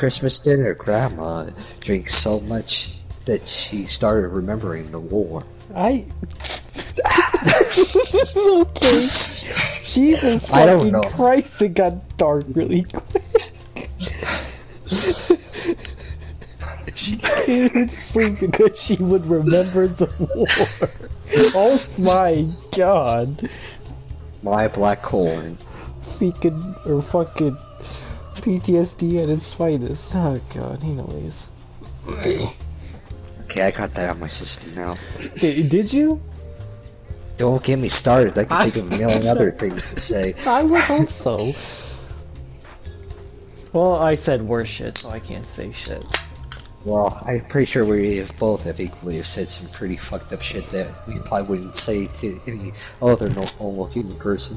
Christmas dinner, Grandma drank so much that she started remembering the war. Okay. Jesus I don't fucking know. Christ, it got dark really quick. She couldn't sleep because she would remember the war. Oh my god. My black corn. Fucking PTSD at its finest. Oh god, anyways. Okay, I got that out of my system now. Did you? Don't get me started. I can think of a million other things to say. I would hope so. Well, I said worse shit, so I can't say shit. Well, I'm pretty sure we have both have equally have said some pretty fucked up shit that we probably wouldn't say to any other normal human person.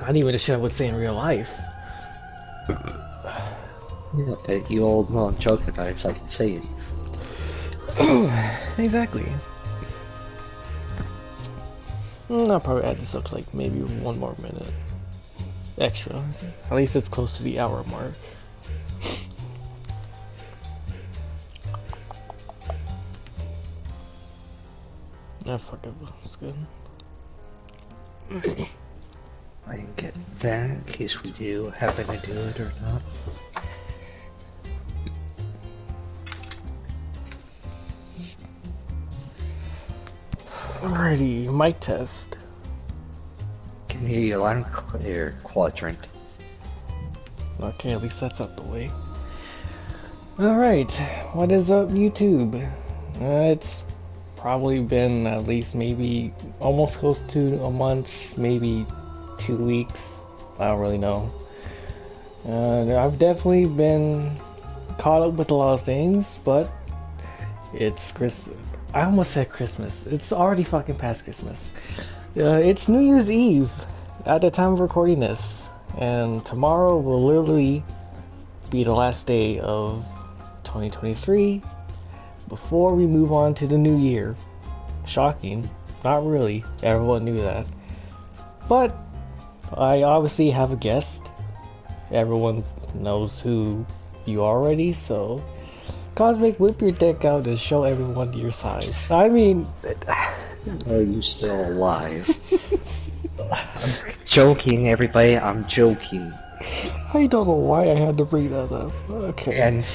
Not even the shit I would say in real life. Yeah, but you all know I'm joking about it, so I can say it. Exactly. I'll probably add this up to like maybe 1 more minute extra. At least it's close to the hour mark. Ah, fuck it, that's good. I didn't get that in case we do happen to do it or not. Alrighty, mic test. Can hear you loud and clear, Quadrant. Okay, at least that's out the way. Alright, what is up, YouTube? It's probably been at least maybe almost close to a month, maybe 2 weeks. I don't really know. I've definitely been caught up with a lot of things, but it's I almost said Christmas. It's already fucking past Christmas. It's New Year's Eve at the time of recording this, and tomorrow will literally be the last day of 2023 before we move on to the new year. Shocking. Not really. Everyone knew that. But I obviously have a guest. Everyone knows who you are already, so Cosmic, whip your deck out and show everyone your size. I mean, Are you still alive? I'm joking, everybody. I'm joking. I don't know why I had to bring that up. Okay. And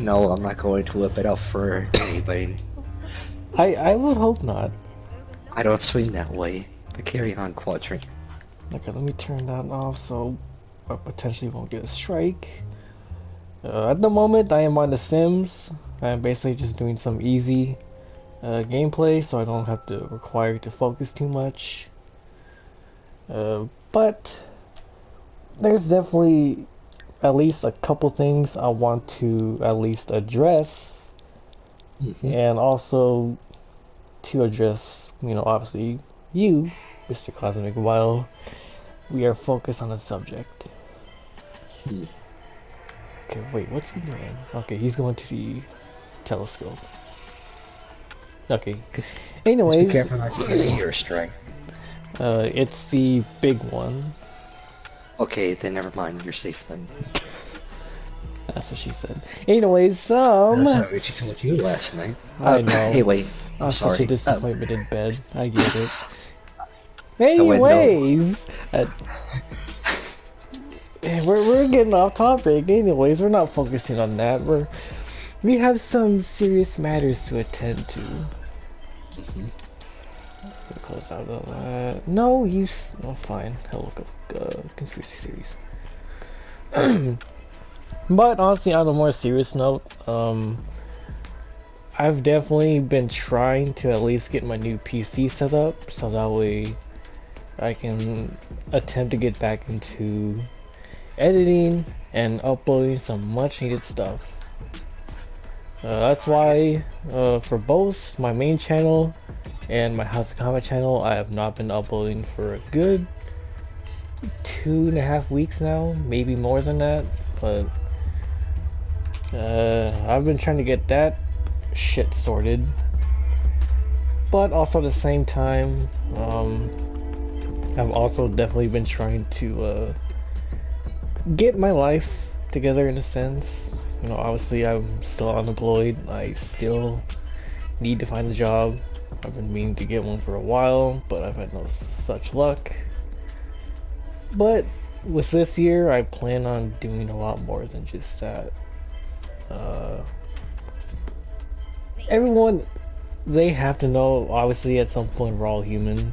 no, I'm not going to whip it up for anybody. I would hope not. I don't swing that way. But carry on, Quadrant. Okay, let me turn that off so I potentially won't get a strike. At the moment, I am on The Sims. I'm basically just doing some easy gameplay, so I don't have to require to focus too much. But there's definitely at least a couple things I want to at least address, and also to address, obviously you, Mr. Cosmic, while we are focused on the subject. Okay, wait, what's he doing? Okay, he's going to the telescope. Okay. Anyways, be careful not to get a ear strike. it's the big one. Okay, then never mind. You're safe then. That's what she said. Anyways, That's not what she told you last night. I know. Hey, wait. I was sorry. such a disappointment in bed. I get it. Anyways, we're getting off topic. Anyways, we're not focusing on that. We have some serious matters to attend to. Close out of that. No, oh, fine. I'll look up conspiracy theories. But honestly, on a more serious note, I've definitely been trying to at least get my new PC set up, so that way I can attempt to get back into editing and uploading some much needed stuff. That's why for both my main channel and my House of Comet channel, I have not been uploading for a good 2.5 weeks now, maybe more than that, but I've been trying to get that shit sorted. But also at the same time, I've also definitely been trying to get my life together in a sense. You know, obviously I'm still unemployed. I still need to find a job. I've been meaning to get one for a while, but I've had no such luck. But with this year, I plan on doing a lot more than just that. Everyone, they have to know, obviously at some point we're all human.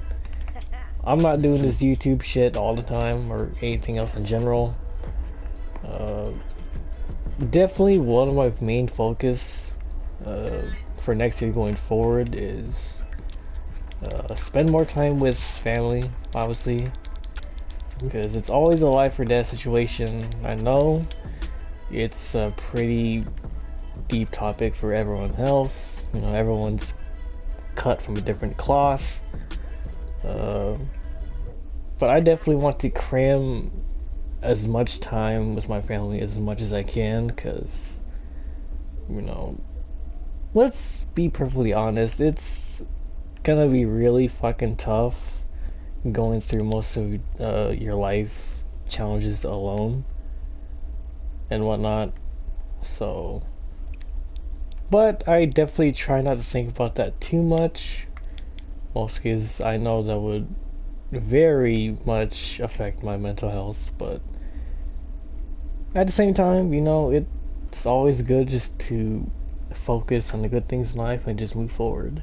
I'm not doing this YouTube shit all the time or anything else in general. Definitely one of my main focus for next year going forward is spend more time with family, obviously, because it's always a life or death situation. I know it's a pretty deep topic for everyone else. You know, everyone's cut from a different cloth. But I definitely want to cram as much time with my family as much as I can, because, you know, let's be perfectly honest, it's gonna be really fucking tough going through most of your life challenges alone and whatnot. So, but I definitely try not to think about that too much, mostly because I know that would very much affect my mental health. But at the same time, you know, it's always good just to focus on the good things in life and just move forward.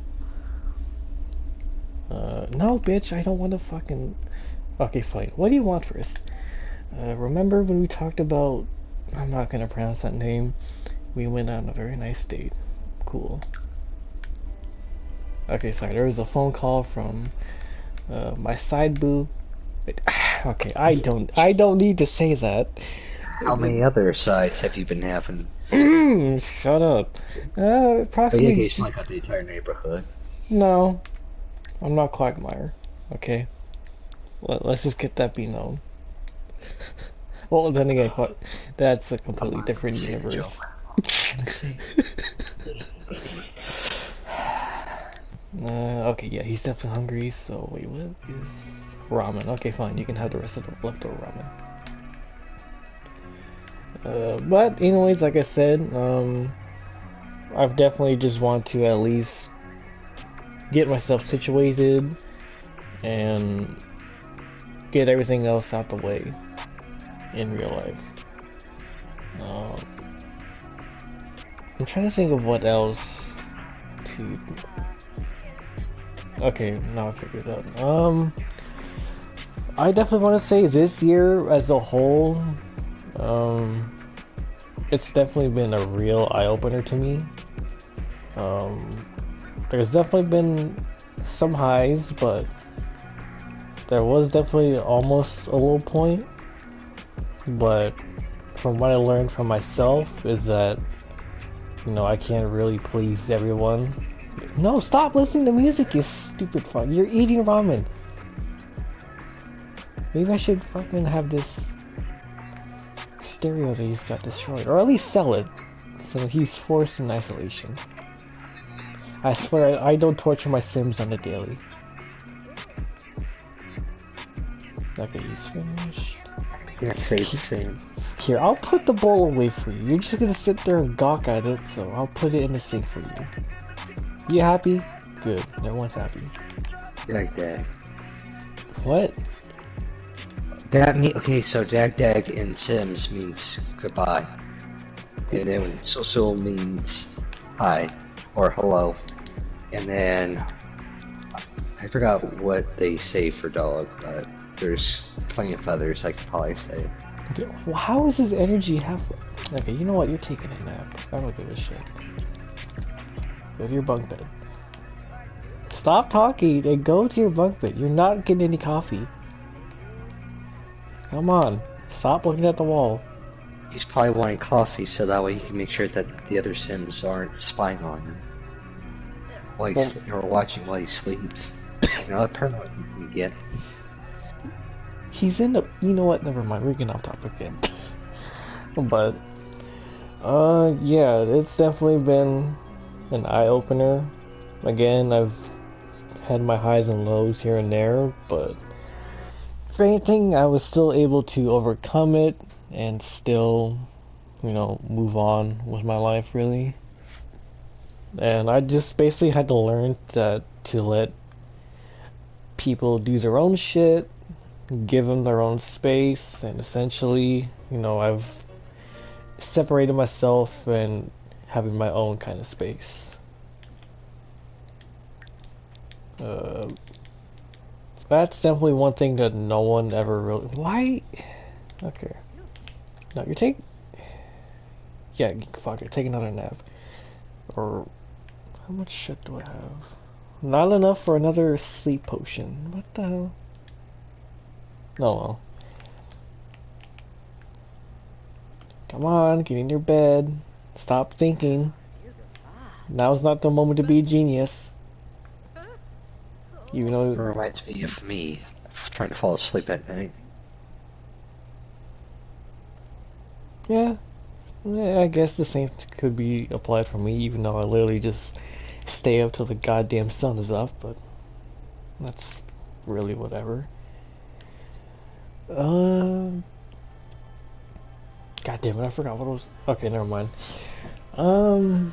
No, bitch, I don't want to fucking... Okay, fine. What do you want first? Remember when we talked about... I'm not gonna pronounce that name. We went on a very nice date. Cool. Okay, sorry, there was a phone call from my side boo. Okay, I don't need to say that. How many other sides have you been having? Shut up. Oh, Approximately... yeah, he's like got the entire neighborhood. No, I'm not Quagmire. Okay, let's just get that be known. Well, then again, that's a completely different universe. Okay, yeah, he's definitely hungry, so wait, what is ramen? Okay, fine, you can have the rest of the leftover ramen. But anyways, like I said, I've definitely just want to at least get myself situated and get everything else out the way in real life. I'm trying to think of what else to... Okay, now I figured it out. I definitely want to say this year as a whole, it's definitely been a real eye-opener to me. There's definitely been some highs, but there was definitely almost a low point. But from what I learned from myself is that, you know, I can't really please everyone. No, stop listening to music, you stupid fuck. You're eating ramen. Maybe I should fucking have this stereo that he's got destroyed, or at least sell it, so he's forced in isolation. I swear I don't torture my Sims on the daily. Okay, he's finished. Yeah, say the same. Here, I'll put the bowl away for you. You're just gonna sit there and gawk at it, so I'll put it in the sink for you. You happy? Good. Everyone's happy. Dag Dag. What? Okay, so Dag Dag in Sims means goodbye. And then so means hi or hello. And then I forgot what they say for dog, but there's plenty of others I could probably say. How is his energy half? Okay, you know what? You're taking a nap. I don't give a shit. Go to your bunk bed. Stop talking and go to your bunk bed. You're not getting any coffee. Come on. Stop looking at the wall. He's probably wanting coffee so that way he can make sure that the other Sims aren't spying on him. While he's, or watching while he sleeps. You know, that permanent you can get. He's in the... You know what? Never mind. We're getting off topic again. But... yeah, it's definitely been an eye-opener. Again, I've had my highs and lows here and there, but if anything, I was still able to overcome it and still, move on with my life, really. And I just basically had to learn that to let people do their own shit, give them their own space, and essentially, I've separated myself and having my own kind of space. Uh, that's definitely one thing that no one ever really. Why? Okay. No, you're taking. Yeah, fuck it. Take another nap. Or how much shit do I have? Not enough for another sleep potion. What the hell? No, well. Come on, get in your bed. Stop thinking. Now's not the moment to be a genius. Even It though, reminds me of me trying to fall asleep at night. yeah, I guess the same could be applied for me, even though I literally just stay up till the goddamn sun is up, but that's really whatever. Um, God damn it, I forgot what it was. Okay, never mind. Um,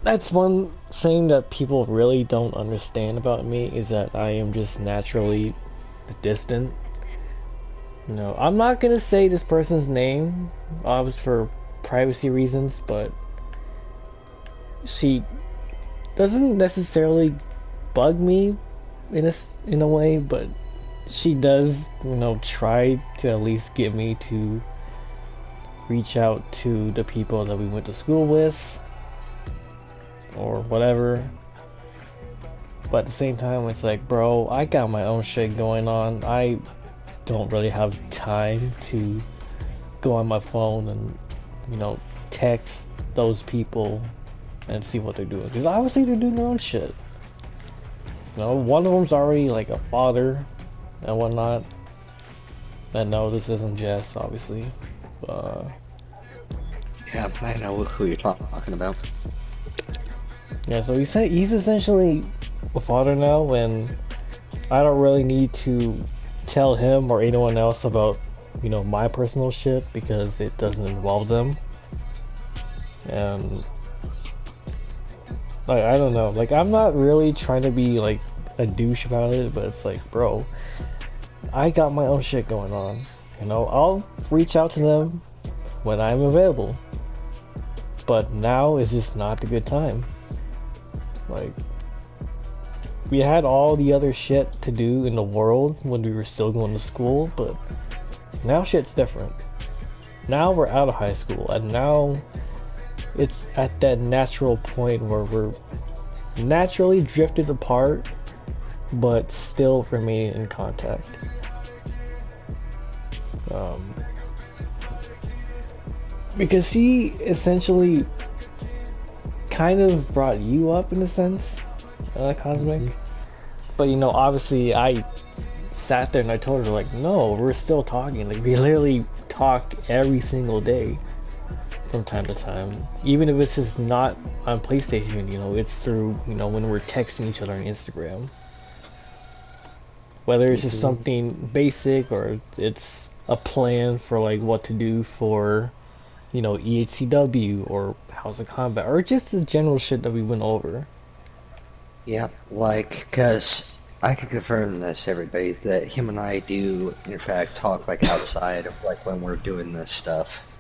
that's one thing that people really don't understand about me is that I am just naturally distant. I'm not gonna say this person's name, obviously for privacy reasons, but she doesn't necessarily bug me in a way, but she does, try to at least get me to reach out to the people that we went to school with or whatever. But at the same time, it's like, bro, I got my own shit going on. I don't really have time to go on my phone and, text those people and see what they're doing. Because obviously they're doing their own shit. One of them's already like a father and whatnot. And no, this isn't Jess, obviously. Yeah, I know who you're talking about. Yeah, so he's essentially a father now, and I don't really need to tell him or anyone else about, my personal shit because it doesn't involve them. And like, I don't know, like, I'm not really trying to be like a douche about it, but it's like, bro, I got my own shit going on. I'll reach out to them when I'm available. But now is just not the good time. Like, we had all the other shit to do in the world when we were still going to school, but now shit's different. Now we're out of high school, and now it's at that natural point where we're naturally drifted apart, but still remaining in contact. Because he essentially kind of brought you up in a sense, Cosmic. Mm-hmm. But obviously I sat there and I told her, like, no, we're still talking. Like, we literally talk every single day from time to time. Even if it's just not on PlayStation, it's through, when we're texting each other on Instagram. Whether it's just something basic or it's a plan for like what to do for, EHCW or House of Combat, or just the general shit that we went over. Yeah, like, because I can confirm this, everybody, that him and I do, in fact, talk, like, outside of, like, when we're doing this stuff.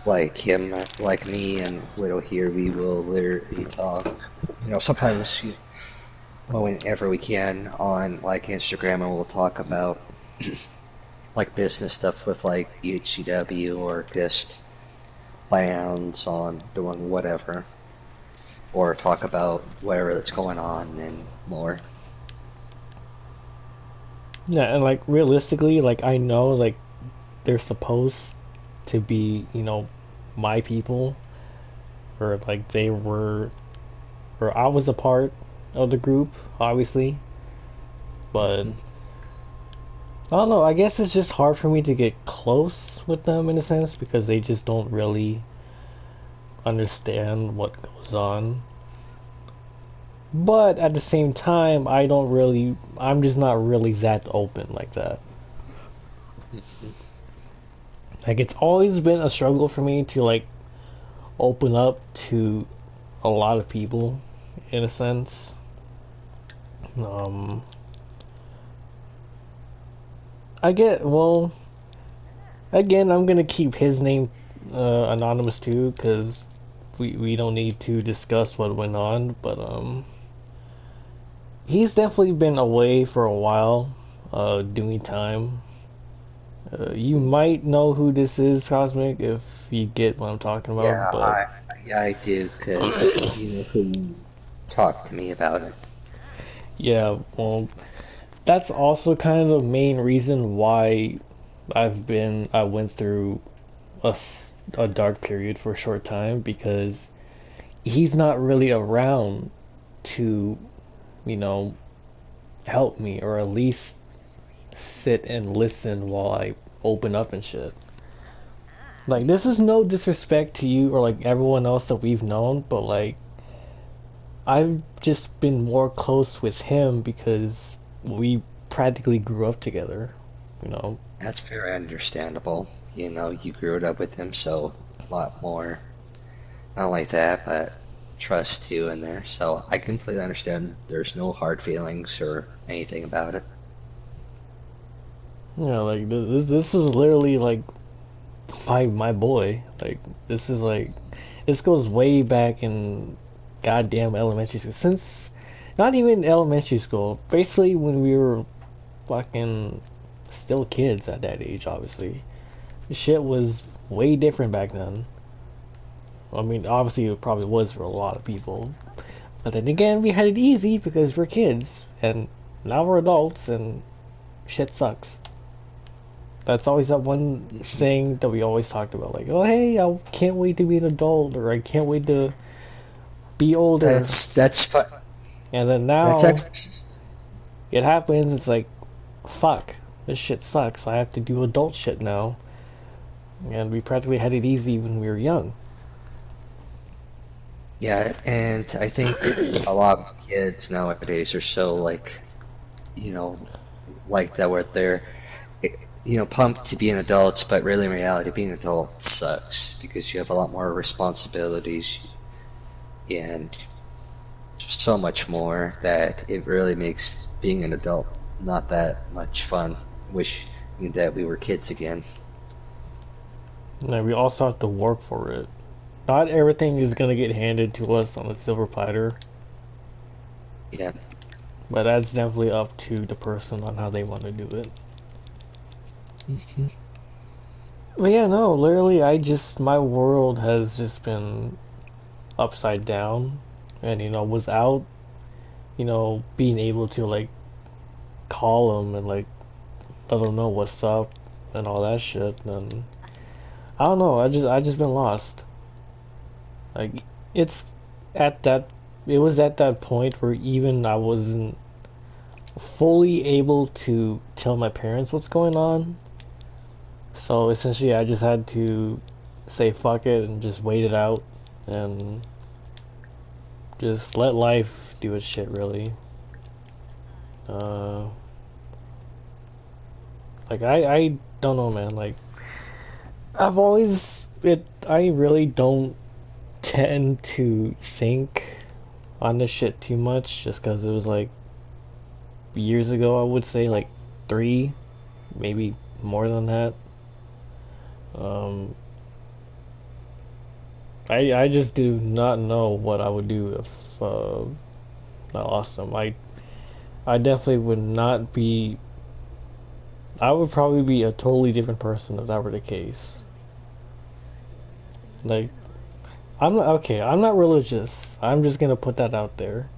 Like, him, like me and Widow here, we will literally talk, sometimes, whenever we can, on, like, Instagram, and we'll talk about, like, business stuff with, like, EHCW, or just plans on doing whatever, or talk about whatever that's going on and more. Yeah, and like realistically, like I know like they're supposed to be, my people, or like they were, or I was a part of the group, obviously, but I don't know, I guess it's just hard for me to get close with them in a sense because they just don't really understand what goes on. But at the same time, I'm just not really that open like that. Like it's always been a struggle for me to like open up to a lot of people in a sense. Um I get well again I'm gonna keep his name anonymous too because we don't need to discuss what went on, but he's definitely been away for a while doing time. You might know who this is, Cosmic, if you get what I'm talking about, Yeah, but I do, because you know who talked to me about it. yeah, well, that's also kind of the main reason why I went through a dark period for a short time because he's not really around to, you know, help me or at least sit and listen while I open up and shit. Like, this is no disrespect to you or like everyone else that we've known, but like, I've just been more close with him because we practically grew up together, you know. That's very understandable. You know, you grew up with him, so a lot more, not like that, but trust too in there. So I completely understand. There's no hard feelings or anything about it. You know, like this is literally like my boy. Like this is like this goes way back in goddamn elementary school. Since not even elementary school, basically when we were fucking still kids at that age, obviously. Shit was way different back then. I mean, obviously it probably was for a lot of people. But then again, we had it easy because we're kids. And now we're adults and shit sucks. That's always that one Mhm. thing that we always talked about. Like, oh, hey, I can't wait to be an adult, or I can't wait to be older. That's fun. And then That's now actually, it happens, it's like, fuck, this shit sucks. I have to do adult shit now. And we practically had it easy when we were young. yeah, and I think a lot of kids nowadays are so like, you know, like that where they're, pumped to be an adult, but really in reality, being an adult sucks because you have a lot more responsibilities and so much more that it really makes being an adult not that much fun. Wish that we were kids again. And we also have to work for it. Not everything is gonna get handed to us on a silver platter, Yeah. but that's definitely up to the person on how they want to do it. Mhm. But yeah, no, literally, my world has just been upside down. And, without, being able to, like, call them and, like, let them know what's up and all that shit, then I don't know, I just been lost. Like, it's at that, it was at that point where even I wasn't fully able to tell my parents what's going on. So essentially, I just had to say fuck it and just wait it out and just let life do its shit, really. Uh, like I don't know, man. Like I really don't tend to think on this shit too much, just because it was like years ago. I would say like 3, maybe more than that. Um, I just do not know what I would do if I lost them. I definitely would not be. I would probably be a totally different person if that were the case. Like I'm not okay. I'm not religious. I'm just gonna put that out there.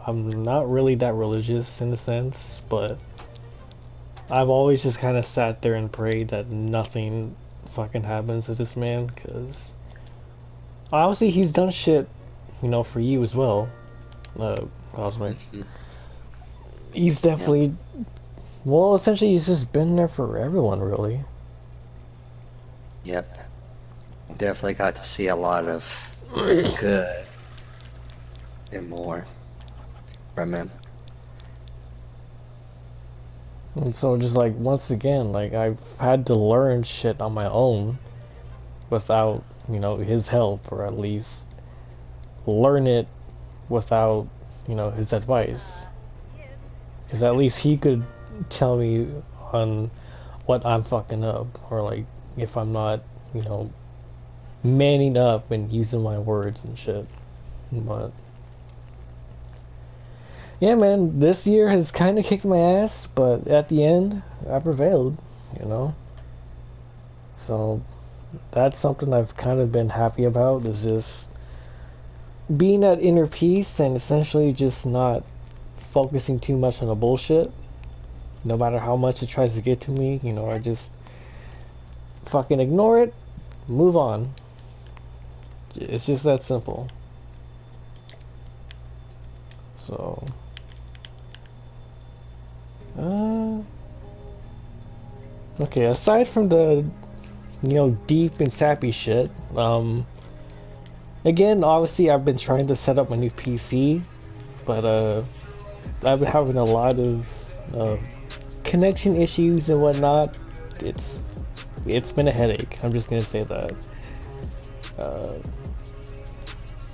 I'm not really that religious in a sense, but I've always just kind of sat there and prayed that nothing fucking happens to this man, because obviously he's done shit, for you as well, Cosmic. Mhm. He's Yep. definitely, well, essentially he's just been there for everyone, really. Yep. Definitely got to see a lot of good and more from him. And so just like once again, like I've had to learn shit on my own without, his help, or at least learn it without, his advice. Because at least he could tell me on what I'm fucking up, or like if I'm not, you know, manning up and using my words and shit. But yeah, man, this year has kind of kicked my ass, but at the end, I prevailed, you know? So that's something I've kind of been happy about, is just being at inner peace and essentially just not focusing too much on the bullshit. No matter how much it tries to get to me, I just fucking ignore it, move on. It's just that simple. So, okay, aside from the, deep and sappy shit, again, obviously I've been trying to set up my new PC, but, I've been having a lot of, connection issues and whatnot. It's been a headache. I'm just gonna say that.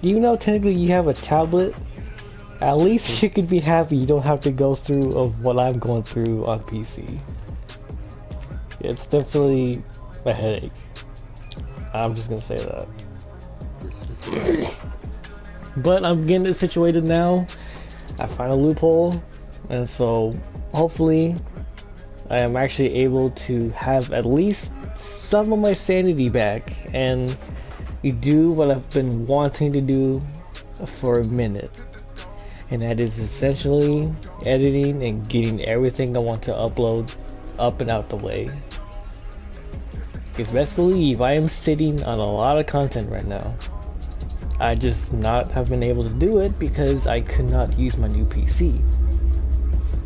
Even though technically you have a tablet, at least you could be happy you don't have to go through of what I'm going through on PC. It's definitely a headache. I'm just gonna say that. But I'm getting it situated now. I found a loophole, and so hopefully I am actually able to have at least some of my sanity back and do what I've been wanting to do for a minute. And that is essentially editing and getting everything I want to upload up and out the way. Because best believe I am sitting on a lot of content right now. I just not have been able to do it because I could not use my new PC.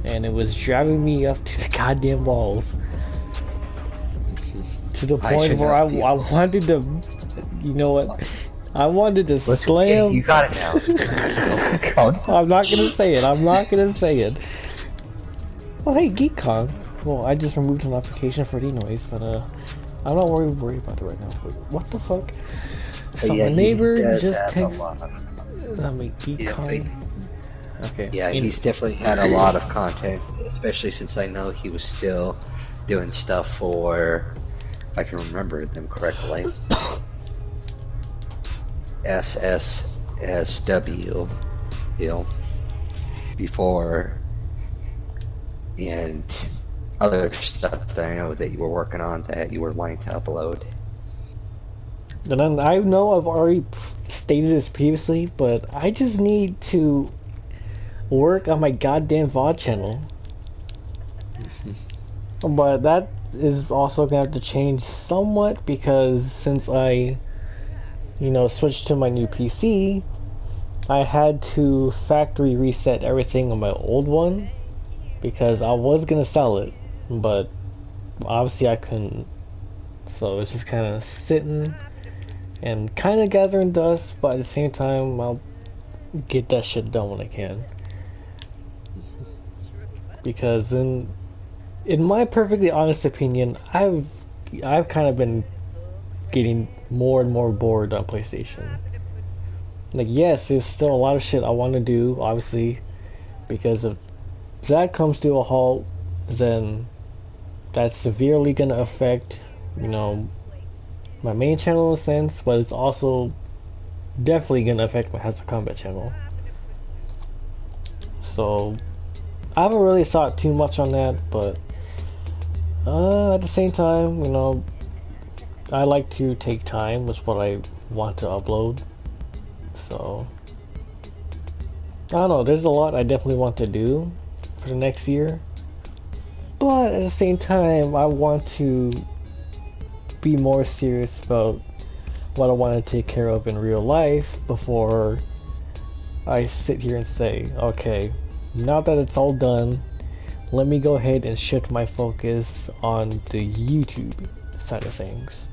And it was driving me up to the goddamn walls. To the point where I wanted to, you know what? I wanted to slam. Okay, you got it now. I'm not gonna say it. I'm not gonna say it. Oh hey, GeekCon. Well, I just removed a notification for denoise, but I'm not worried about it right now. Wait, what the fuck? So yeah, my neighbor just texted. Let me GeekCon. Okay. Yeah, he's definitely had a lot of content, especially since I know he was still doing stuff for, if I can remember them correctly, SSSW, before, and other stuff that I know that you were working on that you were wanting to upload. And then I know I've already stated this previously, but I just need to work on my goddamn VOD channel. But that is also gonna have to change somewhat, because since I switched to my new PC, I had to factory reset everything on my old one, because I was gonna sell it, but obviously I couldn't. So it's just kind of sitting and kind of gathering dust, but at the same time I'll get that shit done when I can. Because in my perfectly honest opinion, I've kind of been getting more and more bored on PlayStation. Like, yes, there's still a lot of shit I want to do, obviously, because if that comes to a halt, then that's severely gonna affect, my main channel in a sense, but it's also definitely gonna affect my House of Combat channel. So I haven't really thought too much on that, but at the same time, I like to take time with what I want to upload. So I don't know, there's a lot I definitely want to do for the next year, but at the same time I want to be more serious about what I want to take care of in real life before I sit here and say, okay, now that it's all done, let me go ahead and shift my focus on the YouTube side of things.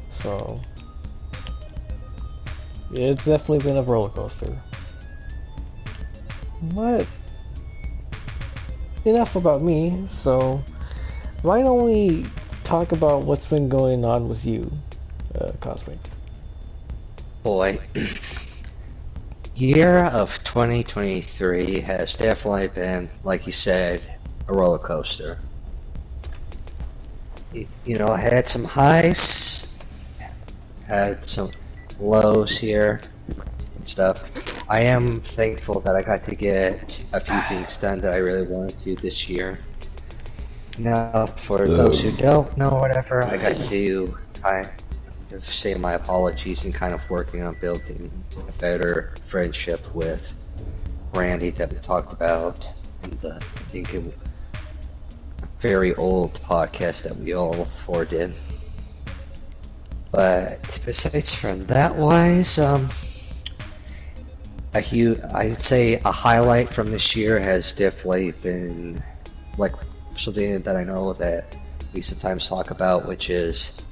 So it's definitely been a roller coaster. But enough about me. So why don't we talk about what's been going on with you, Cosmic? Boy, year of 2023 has definitely been, like you said, a roller coaster. You know, I had some highs, had some lows here and stuff. I am thankful that I got to get a few things done that I really wanted to this year. Now, for those who don't know, whatever, I got to kind of say my apologies and kind of working on building a better friendship with Randy that we talked about in the, I think, a very old podcast that we all four did. But besides from that wise, I'd say a highlight from this year has definitely been like something that I know that we sometimes talk about, which is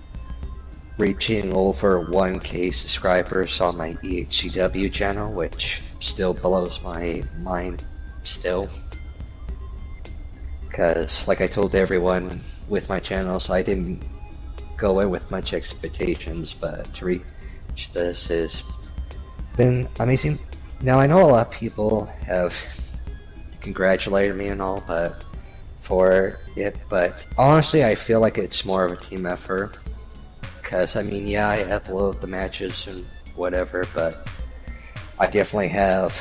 reaching over 1K subscribers on my EHCW channel, which still blows my mind still. Because, like I told everyone with my channels, I didn't go in with much expectations, but to reach this has been amazing. Now, I know a lot of people have congratulated me and all, but honestly, I feel like it's more of a team effort. Because, I mean, yeah, I upload the matches and whatever, but I definitely have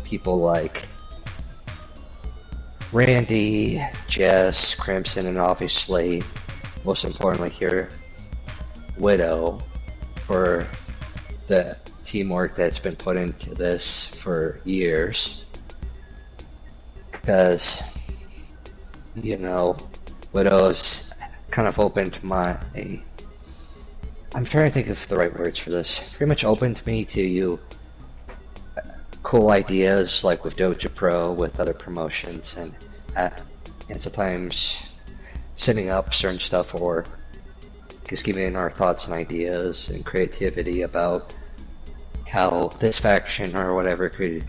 people like Randy, Jess, Crimson, and obviously, most importantly here, Widow, for the teamwork that's been put into this for years. Because, you know, Widow's kind of opened I'm trying to think of the right words for this. Pretty much opened me to cool ideas, like with Doja Pro, with other promotions, and sometimes setting up certain stuff, or just giving our thoughts and ideas and creativity about how this faction or whatever could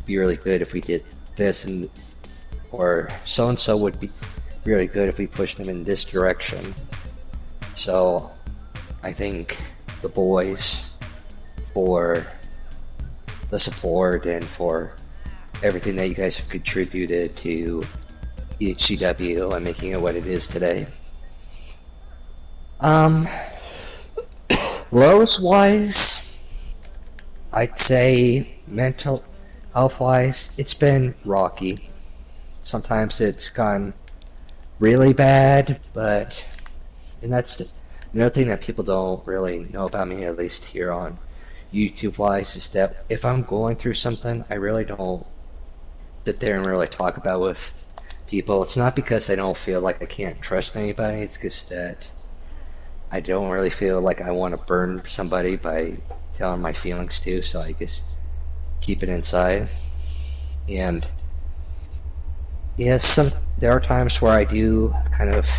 be really good if we did this, and or so and so would be really good if we pushed them in this direction. So I think the boys for the support and for everything that you guys have contributed to EHCW and making it what it is today. Lows wise, I'd say mental health wise, it's been rocky. Sometimes it's gone really bad, and that's another thing that people don't really know about me, at least here on YouTube wise, is that if I'm going through something, I really don't sit there and really talk about with people. It's not because I don't feel like I can't trust anybody, it's just that I don't really feel like I want to burn somebody by telling my feelings too, so I just keep it inside. And yes, there are times where I do kind of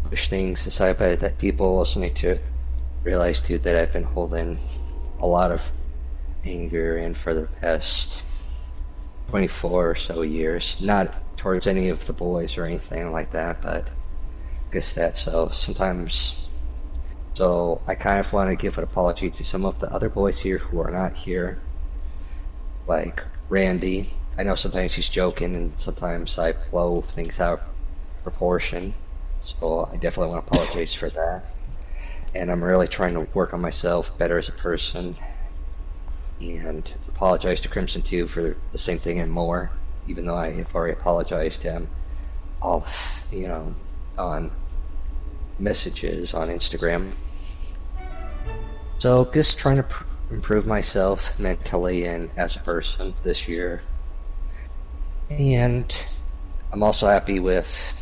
push things aside, but that people also need to realize too that I've been holding a lot of anger in for the past 24 or so years. Not towards any of the boys or anything like that, but I guess that so sometimes. So I kind of want to give an apology to some of the other boys here who are not here, like Randy. I know sometimes he's joking and sometimes I blow things out of proportion, so I definitely want to apologize for that. And I'm really trying to work on myself better as a person, and apologize to Crimson too for the same thing and more, even though I have already apologized to him off, on messages on Instagram. So just trying to improve myself mentally and as a person this year. And I'm also happy with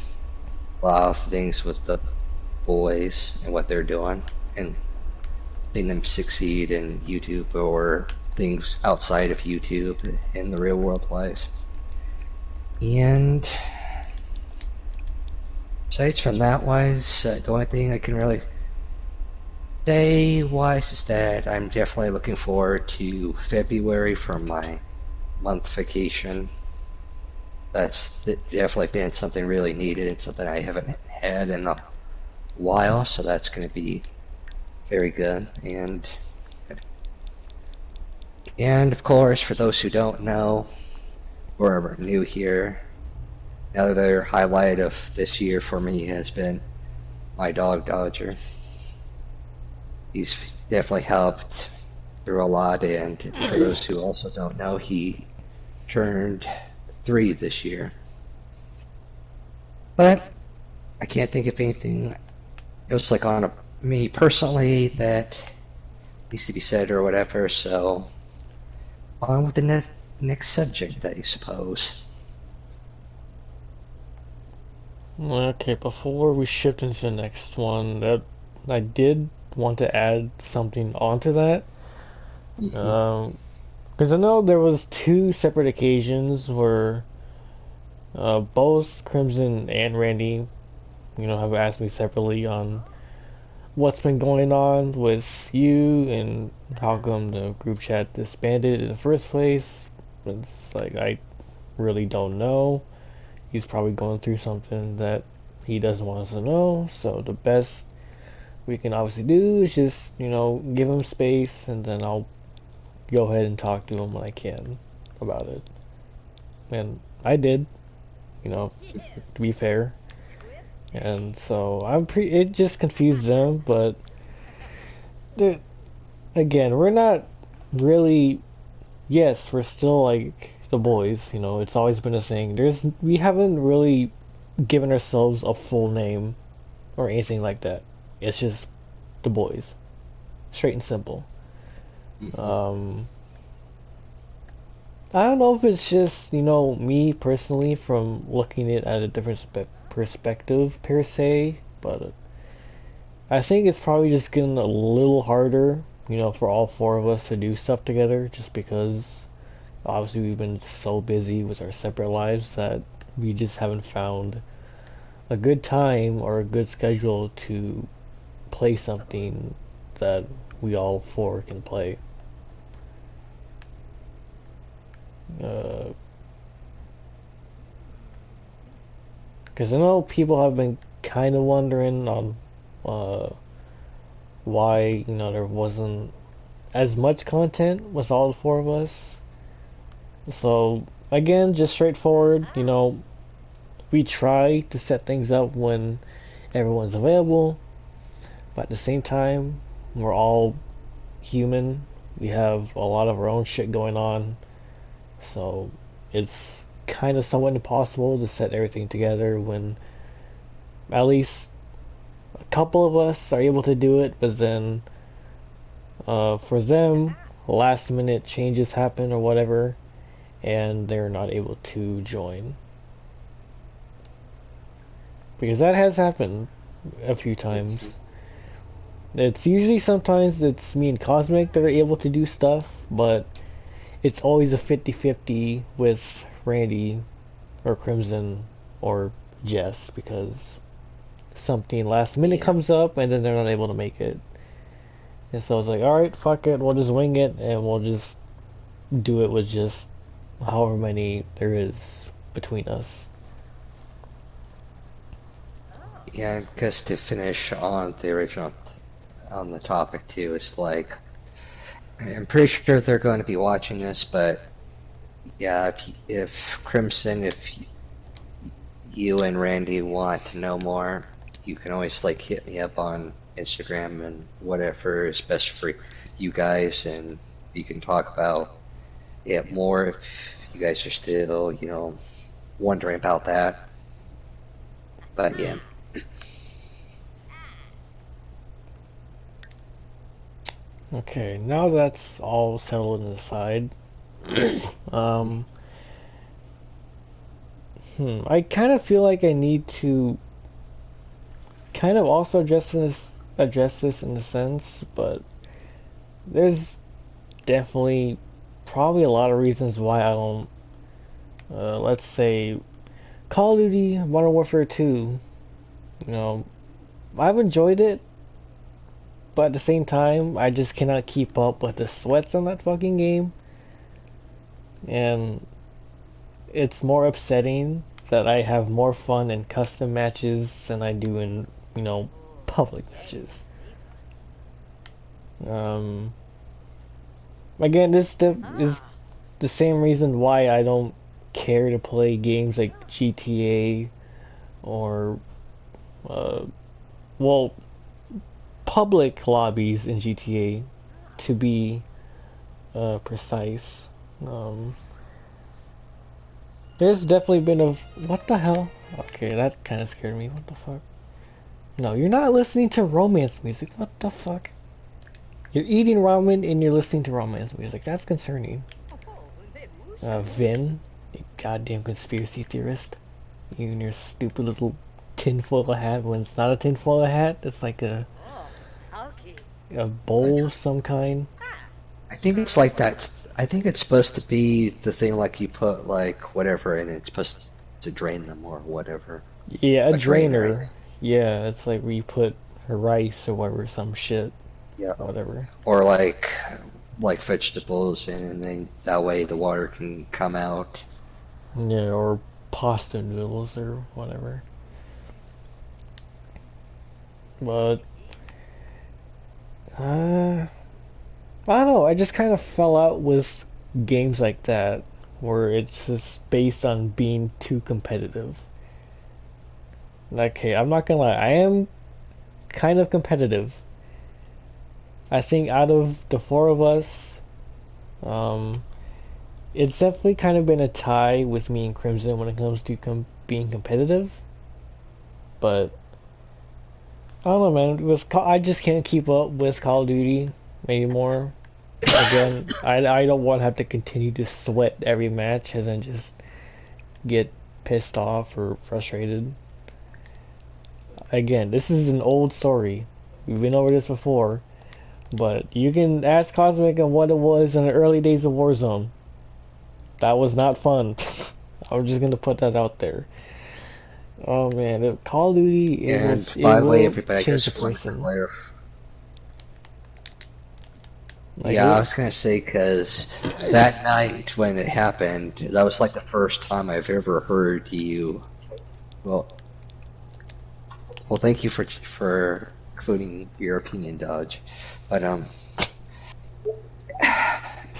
a lot of things with the boys and what they're doing, and seeing them succeed in YouTube or things outside of YouTube in the real world wise. And besides from that wise, the only thing I can really say wise is that I'm definitely looking forward to February for my month vacation. That's definitely been something really needed. It's something I haven't had in a while, so that's going to be very good. And of course, for those who don't know or are new here, another highlight of this year for me has been my dog Dodger. He's definitely helped through a lot, and for those who also don't know, he turned 3 this year. But I can't think of anything else like on me personally that needs to be said or whatever, so on with the next subject, I suppose. Okay, before we shift into the next one, that I did want to add something onto that. Because I know there was two separate occasions where both Crimson and Randy, have asked me separately on what's been going on with you and how come the group chat disbanded in the first place. It's like I really don't know. He's probably going through something that he doesn't want us to know. So the best we can obviously do is just, give him space, and then I'll go ahead and talk to him when I can about it. And I did, to be fair. And so it just confused them, but again, we're not really, yes, we're still like the boys, it's always been a thing. We haven't really given ourselves a full name or anything like that. It's just the boys. Straight and simple. I don't know if it's just, me personally from looking at a different perspective per se, but I think it's probably just getting a little harder, for all four of us to do stuff together just because obviously we've been so busy with our separate lives that we just haven't found a good time or a good schedule to play something that we all four can play. Because I know people have been kind of wondering on why there wasn't as much content with all the four of us. So again, just straightforward. We try to set things up when everyone's available, but at the same time, we're all human. We have a lot of our own shit going on, so it's kind of somewhat impossible to set everything together when at least a couple of us are able to do it, but then for them, last minute changes happen or whatever, and they're not able to join. Because that has happened a few times. It's usually sometimes it's me and Cosmic that are able to do stuff, but it's always a 50-50 with Randy or Crimson or Jess because something last minute comes up and then they're not able to make it. And so I was like, alright, fuck it, we'll just wing it and we'll just do it with just however many there is between us. Yeah, because to finish on the original, on the topic too, it's like, I'm pretty sure they're going to be watching this, but yeah, if Crimson, if you and Randy want to know more, you can always like hit me up on Instagram and whatever is best for you guys, and you can talk about it more if you guys are still, wondering about that. But yeah. Okay, now that's all settled and aside. I kind of feel like I need to kind of also address this in a sense, but there's definitely probably a lot of reasons why I don't. Let's say Call of Duty Modern Warfare 2. I've enjoyed it, but at the same time, I just cannot keep up with the sweats on that fucking game. And it's more upsetting that I have more fun in custom matches than I do in, public matches. Um, Again, is the same reason why I don't care to play games like GTA or, uh, well, public lobbies in GTA to be precise. Um, there's definitely been a what the hell? Okay, that kind of scared me. What the fuck? No, you're not listening to romance music. What the fuck? You're eating ramen and you're listening to romance music. That's concerning. Vin, you goddamn conspiracy theorist. You and your stupid little tinfoil hat when it's not a tinfoil hat. It's like a bowl of some kind. I think it's like that. I think it's supposed to be the thing like you put like whatever in it. It's supposed to drain them or whatever. Yeah, a drainer. drainer. Yeah, it's like where you put rice or whatever, some shit. Yeah. Whatever. Or like vegetables in, and then that way the water can come out. Yeah, or pasta noodles or whatever. But I don't know. I just kind of fell out with games like that where it's just based on being too competitive. Like, hey, I'm not gonna lie, I am kind of competitive. I think out of the four of us, it's definitely kind of been a tie with me and Crimson when it comes to being competitive. But I don't know, man. I just can't keep up with Call of Duty anymore. Again, I don't want to have to continue to sweat every match and then just get pissed off or frustrated. Again, this is an old story. We've been over this before. But you can ask Cosmic on what it was in the early days of Warzone. That was not fun. I'm just gonna put that out there. Oh man, Call of Duty, And by the way, everybody change just a want to person. Like, yeah, I was gonna say because that night when it happened, that was like the first time I've ever heard you. Well, thank you for including your opinion, Dodge. But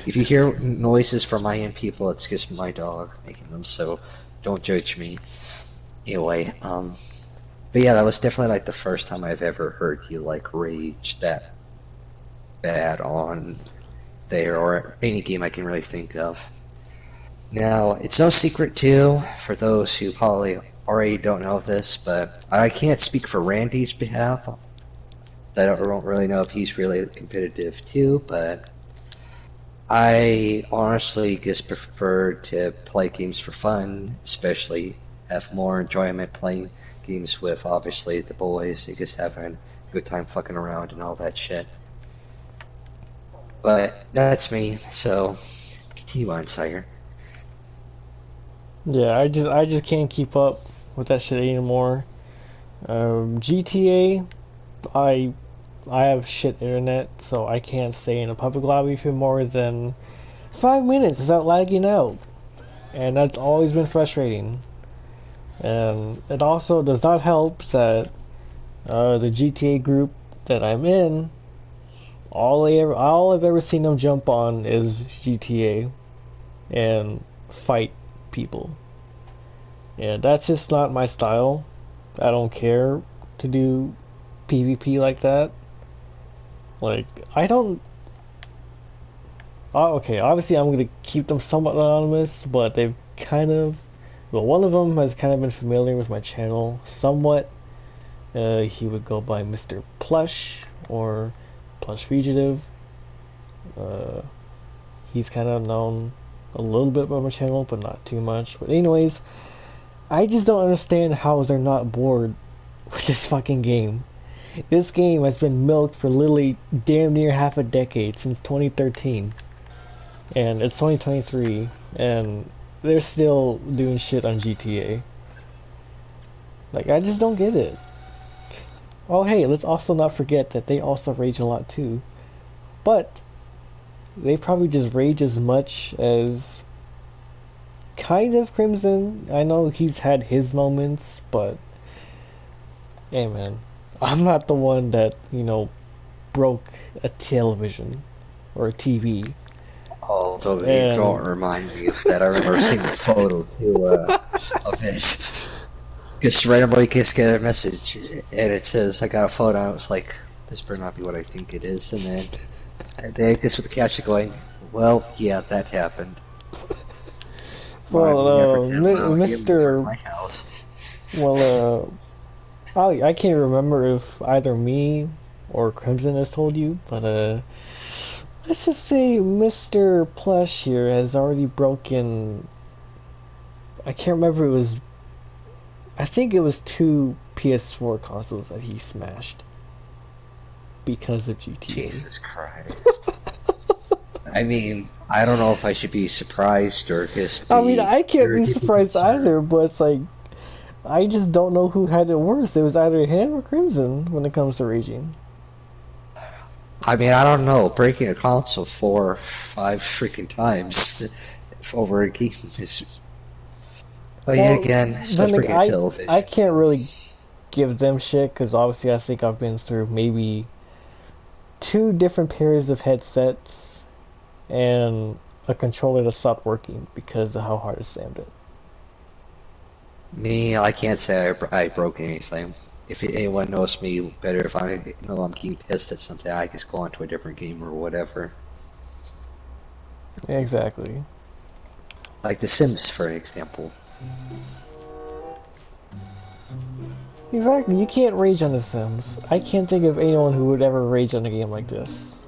if you hear noises from my end people, it's just my dog making them. So don't judge me. Anyway, but yeah, that was definitely like the first time I've ever heard you like rage that bad on there or any game I can really think of. Now, it's no secret too, for those who probably already don't know this, but I can't speak for Randy's behalf. I don't really know if he's really competitive too, but I honestly just prefer to play games for fun, especially have more enjoyment playing games with obviously the boys, and just having a good time fucking around and all that shit. But that's me, so continue on, Sire. Yeah, I just can't keep up with that shit anymore. GTA, I have shit internet, so I can't stay in a public lobby for more than 5 minutes without lagging out, and that's always been frustrating. And it also does not help that the GTA group that I'm in, all I've ever seen them jump on is GTA and fight people. And that's just not my style. I don't care to do PvP like that. Like, I don't... Oh, okay, obviously I'm gonna keep them somewhat anonymous, but they've kind of... Well, one of them has kind of been familiar with my channel somewhat. He would go by Mr. Plush or Plush Fugitive. He's kind of known a little bit about my channel, but not too much. But anyways, I just don't understand how they're not bored with this fucking game. This game has been milked for literally damn near half a decade, since 2013. And it's 2023, and they're still doing shit on GTA. Like, I just don't get it. Oh hey, let's also not forget that they also rage a lot too. But they probably just rage as much as kind of Crimson. I know he's had his moments, but hey, man, I'm not the one that broke a television or a TV. Although you don't And remind me of that. I remember seeing a photo too of it. Just randomly just get a message and it says I got a photo. I was like, this better not be what I think it is. And then they just with the caption going, well, yeah, that happened. Mine, we never well, did allow him over Mr. my house. Well, I can't remember if either me or Crimson has told you, but let's just say Mr. Plush here has already broken. I can't remember. I think it was two PS4 consoles that he smashed because of GTA. Jesus Christ. I mean, I don't know if I should be surprised or just I mean, be I can't very be deeply surprised concerned. either, but it's like I just don't know who had it worse. It was either him or Crimson when it comes to raging. I mean, I don't know. Breaking a console 4 or 5 freaking times over a game is. But yet Well, again, so then is breaking a I television. can't really give them shit because obviously I think I've been through maybe two different pairs of headsets and a controller that stopped working because of how hard I slammed it. Me, I can't say I broke anything. If anyone knows me better, if I know I'm getting pissed at something, I just go on to a different game or whatever. Exactly. Like The Sims, for example. Exactly. You can't rage on The Sims. I can't think of anyone who would ever rage on a game like this.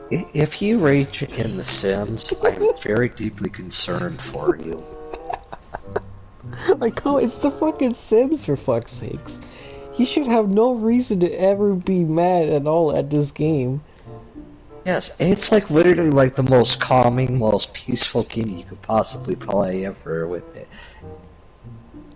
If you rage in The Sims, I'm very deeply concerned for you. Like, oh, it's the fucking Sims for fuck's sakes. You should have no reason to ever be mad at all at this game. Yes, it's like literally like the most calming, most peaceful game you could possibly play ever with it.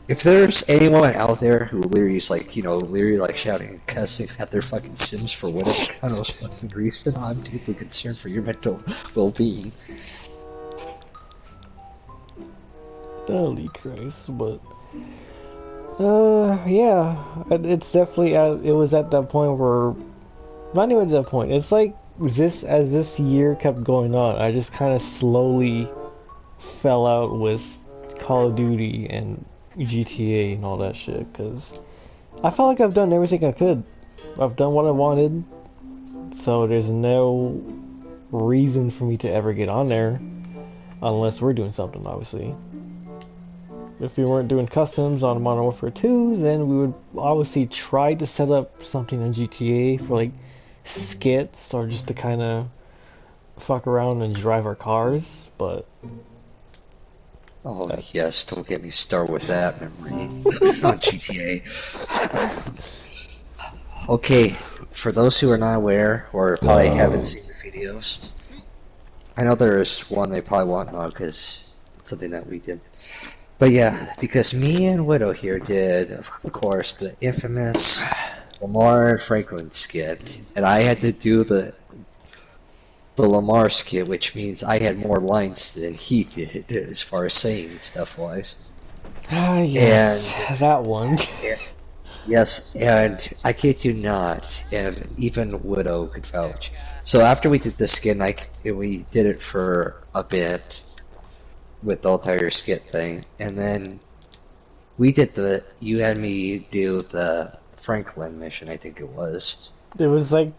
If there's anyone out there who literally is like, literally like shouting and cussing at their fucking Sims for whatever kind of fucking reason, I'm deeply concerned for your mental well-being. Holy Christ, but yeah, it's definitely it was at that point where not even at that point. It's like as this year kept going on, I just kind of slowly fell out with Call of Duty and GTA and all that shit because I felt like I've done everything I could. I've done what I wanted, so there's no reason for me to ever get on there unless we're doing something, obviously. If we weren't doing customs on Modern Warfare 2, then we would obviously try to set up something in GTA for like skits or just to kind of fuck around and drive our cars, but Oh yes, don't get me started with that memory on GTA. Okay, for those who are not aware or probably haven't seen the videos, I know there is one they probably won't know because it's something that we did. But yeah, because me and Widow here did, of course, the infamous Lamar Franklin skit, and I had to do the Lamar skit, which means I had more lines than he did as far as saying stuff wise. yes, And that one. yes, and I kid you not, and even Widow could vouch. So after we did the skit, we did it for a bit with the entire skit thing, and then you had me do the Franklin mission, I think it was. It was like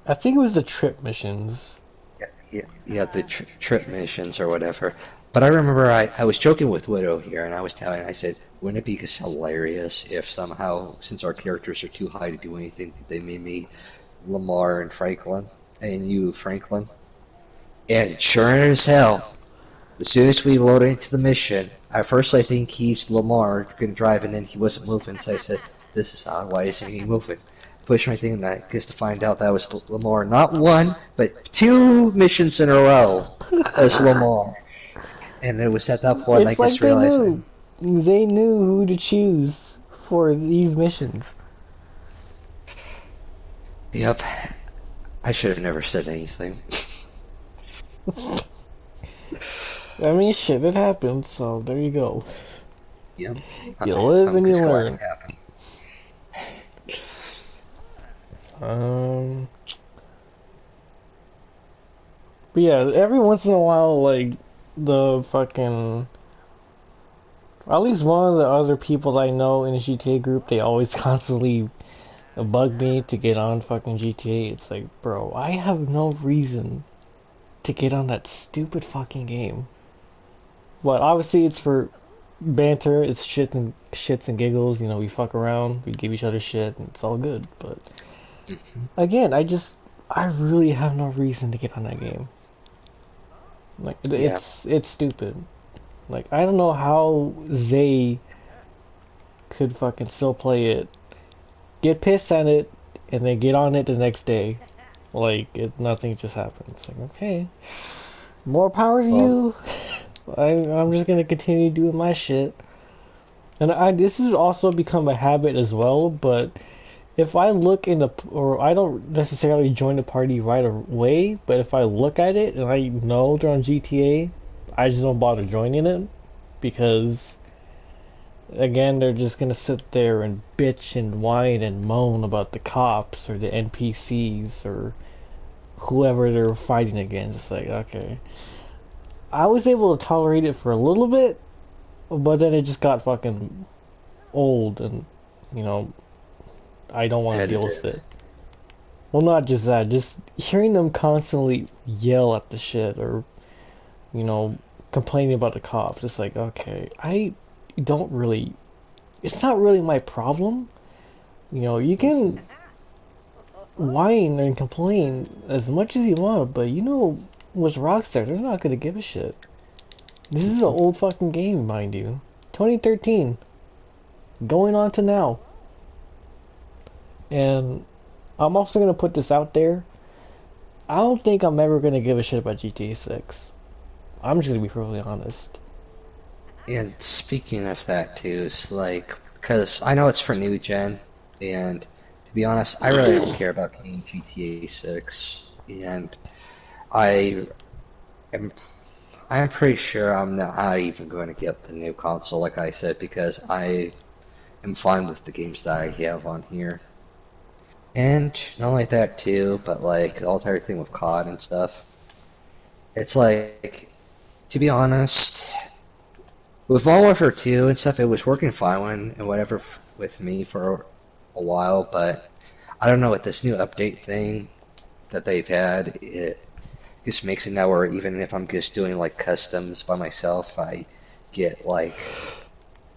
I think it was the trip missions. Yeah, the trip missions or whatever. But I remember I was joking with Widow here, and I said, wouldn't it be just hilarious if somehow, since our characters are too high to do anything, they made me Lamar and Franklin, and you Franklin? And sure as hell, as soon as we loaded into the mission, at first I think he's Lamar couldn't drive, and then he wasn't moving. So I said, "This is odd. Why isn't he moving?" Push my thing, and I guess to find out that was Lamar, not one but two missions in a row as Lamar. And it was at that point I It's like guess realized, they knew who to choose for these missions. yep, I should have never said anything. I mean, shit, it happens, so there you go. Yep. You live I'm and you just glad it learn. happened. Um, but yeah, every once in a while, like, the fucking. At least one of the other people I know in the GTA group, they always constantly bug me to get on fucking GTA. It's like, bro, I have no reason to get on that stupid fucking game. But obviously, it's for banter. It's shits and giggles. You know, we fuck around, we give each other shit, and it's all good. But Mhm. again, I really have no reason to get on that game. Like, Yeah. it's stupid. Like, I don't know how they could fucking still play it, get pissed at it, and then get on it the next day. Like, nothing just happened. It's like, okay, more power to Well, you. I'm just gonna continue doing my shit. And this has also become a habit as well. But if I look in the, or I don't necessarily join the party right away, but if I look at it and I know they're on GTA, I just don't bother joining it because again, they're just gonna sit there and bitch and whine and moan about the cops or the NPCs or whoever they're fighting against. Like, okay. I was able to tolerate it for a little bit, but then it just got fucking old and, you know, I don't want to deal with repetitive. it. Well, not just that, just hearing them constantly yell at the shit or, you know, complaining about the cops. It's like, okay, I don't really. It's not really my problem. You know, you can Mhm. whine and complain as much as you want, but you know, with Rockstar, they're not gonna give a shit. This is an Mhm. old fucking game, mind you. 2013, going on to now. And I'm also gonna put this out there. I don't think I'm ever gonna give a shit about GTA 6. I'm just gonna be perfectly honest. And speaking of that too, it's like, because I know it's for new gen, and to be honest, I really don't care about getting GTA 6, and I am I'm pretty sure I'm not even going to get the new console, like I said, because I am fine with the games that I have on here. And not only that too, but like the entire thing with COD and stuff. It's like, to be honest, with Modern Warfare 2 and stuff, it was working fine and whatever with me for a while, but I don't know with this new update thing that they've had, it just makes it now where even if I'm just doing like customs by myself, I get like,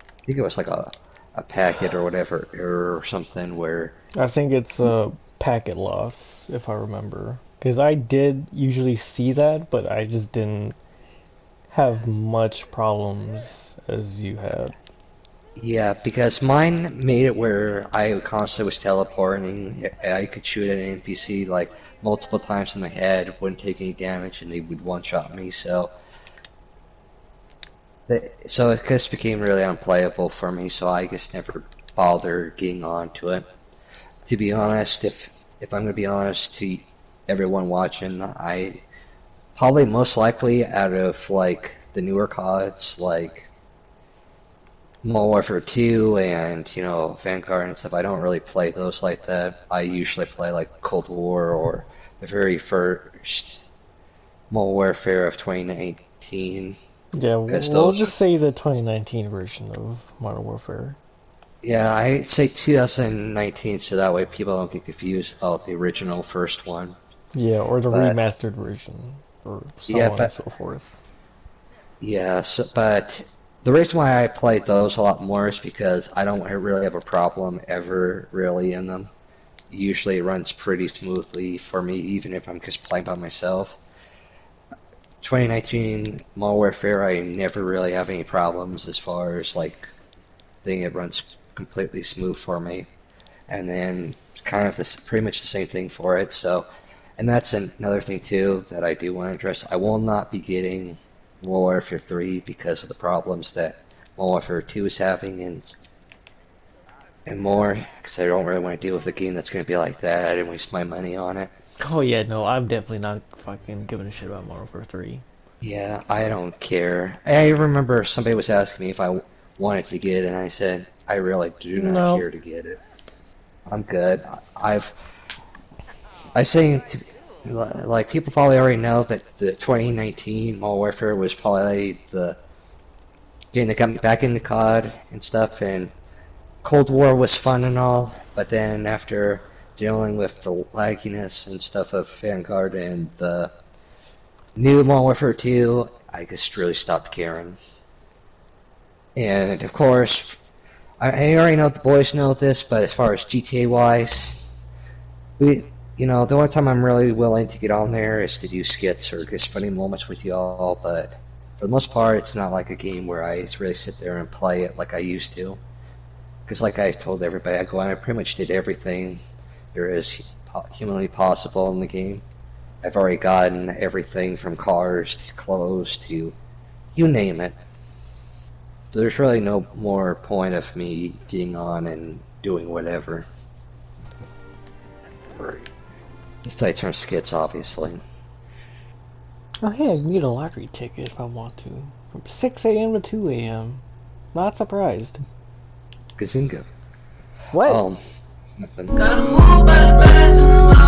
I think it was like a packet or whatever or something where, I think it's a packet loss, if I remember. Because I did usually see that, but I just didn't have much problems as you had. yeah, because mine made it where I constantly was teleporting. I could shoot at an NPC like multiple times in the head, wouldn't take any damage, and they would one-shot me. So it just became really unplayable for me. So I just never bothered getting onto it. To be honest, if I'm gonna be honest to everyone watching, I probably most likely out of like the newer CODs, like Modern Warfare 2 and, Vanguard and stuff, I don't really play those like that. I usually play like Cold War or the very first Modern Warfare of 2019 Yeah, because we'll those, just say the 2019 version of Modern Warfare. yeah, I'd say 2019 so that way people don't get confused about the original first one. Yeah, or the But remastered version, or so yeah, on and but so forth. but the reason why I played those a lot more is because I don't really have a problem ever really in them. Usually it runs pretty smoothly for me, even if I'm just playing by myself. 2019 Modern Warfare, I never really have any problems as far as like thing it runs completely smooth for me. And then kind of this pretty much the same thing for it. So, and that's another thing too that I do want to address. I will not be getting Modern Warfare 3 because of the problems that Modern Warfare 2 is having and more because I don't really want to deal with a game that's going to be like that and waste my money on it. Oh yeah, no, I'm definitely not fucking giving a shit about Modern Warfare 3. Yeah, I don't care. I remember somebody was asking me if I wanted to get it, and I said, I really do not No. care to get it. I'm good. I think, like, people probably already know that the 2019 Modern Warfare was probably the getting the company back into COD and stuff, and Cold War was fun and all, but then after dealing with the lagginess and stuff of Vanguard and the new Modern Warfare 2, I just really stopped caring. And of course, I already know the boys know this, but as far as GTA wise, the only time I'm really willing to get on there is to do skits or just funny moments with y'all, but for the most part, it's not like a game where I really sit there and play it like I used to. Because like I told everybody, I pretty much did everything there is humanly possible in the game. I've already gotten everything from cars to clothes to you name it. So there's really no more point of me getting on and doing whatever. Besides from skits, obviously. Oh hey, I can get a lottery ticket if I want to. From 6 a.m. to 2 a.m. Not surprised. Gazinga. What? Nothing. Gotta move by the rise in life.